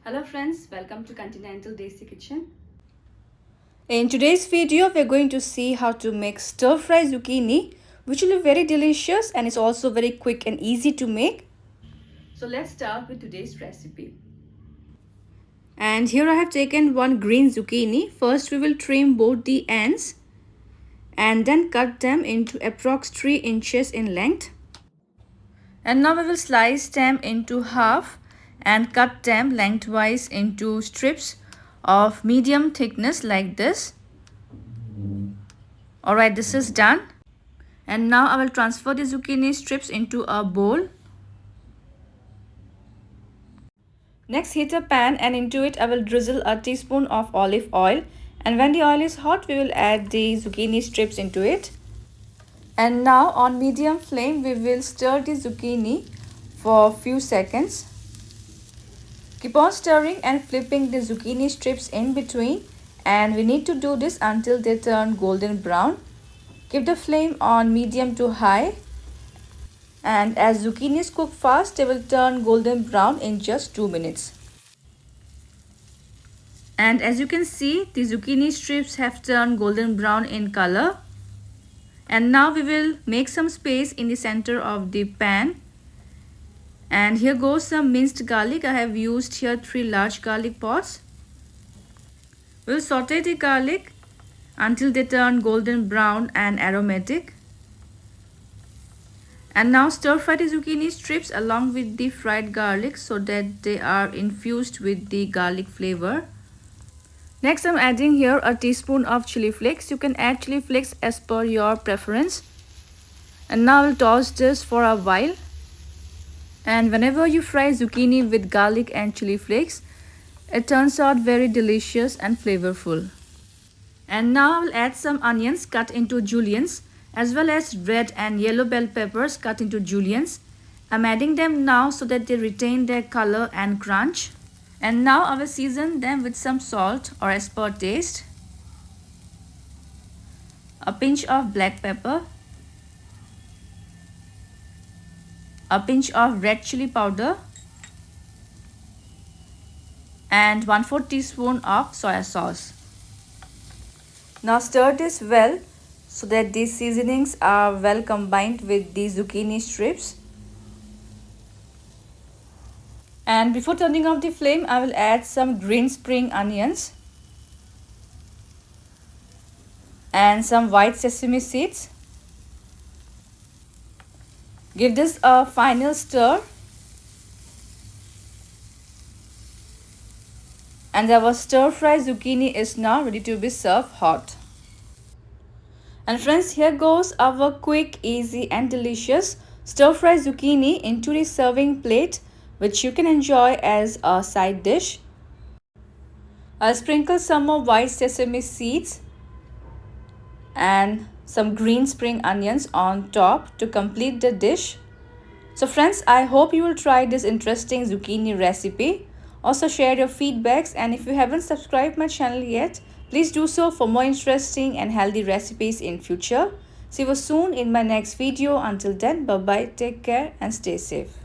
Hello friends, welcome to Continental Desi Kitchen. In today's video, we're going to see how to make stir-fry zucchini, which will be very delicious and is also very quick and easy to make. So let's start with today's recipe. And here I have taken one green zucchini. First we will trim both the ends and then cut them into approx 3 inches in length. And now we will slice them into half and cut them lengthwise into strips of medium thickness like this. Alright, this is done. And now I will transfer the zucchini strips into a bowl. Next, heat a pan and into it I will drizzle a teaspoon of olive oil. And when the oil is hot, we will add the zucchini strips into it. And now on medium flame, we will stir the zucchini for a few seconds. Keep on stirring and flipping the zucchini strips in between, and we need to do this until they turn golden brown. Keep the flame on medium to high, and as zucchinis cook fast, they will turn golden brown in just 2 minutes. And as you can see, the zucchini strips have turned golden brown in color. And now we will make some space in the center of the pan. And here goes some minced garlic. I have used here 3 large garlic pods. We'll saute the garlic until they turn golden brown and aromatic. And now stir fry the zucchini strips along with the fried garlic so that they are infused with the garlic flavor. Next, I'm adding here a teaspoon of chili flakes. You can add chili flakes as per your preference. And now I'll toss this for a while. And whenever you fry zucchini with garlic and chili flakes, it turns out very delicious and flavorful. And now I'll add some onions cut into julienns, as well as red and yellow bell peppers cut into julienns. I'm adding them now so that they retain their color and crunch. And now I will season them with some salt or as per taste, a pinch of black pepper, a pinch of red chili powder, and 1/4 teaspoon of soya sauce. Now stir this well so that these seasonings are well combined with the zucchini strips. And before turning off the flame, I will add some green spring onions and some white sesame seeds. Give this a final stir. And our stir-fry zucchini is now ready to be served hot. And friends, here goes our quick, easy and delicious stir-fry zucchini into the serving plate, which you can enjoy as a side dish. I'll sprinkle some more white sesame seeds and some green spring onions on top to complete the dish. So friends, I hope you will try this interesting zucchini recipe. Also share your feedbacks, and if you haven't subscribed my channel yet, please do so for more interesting and healthy recipes in future. See you soon in my next video. Until then, bye bye, take care and stay safe.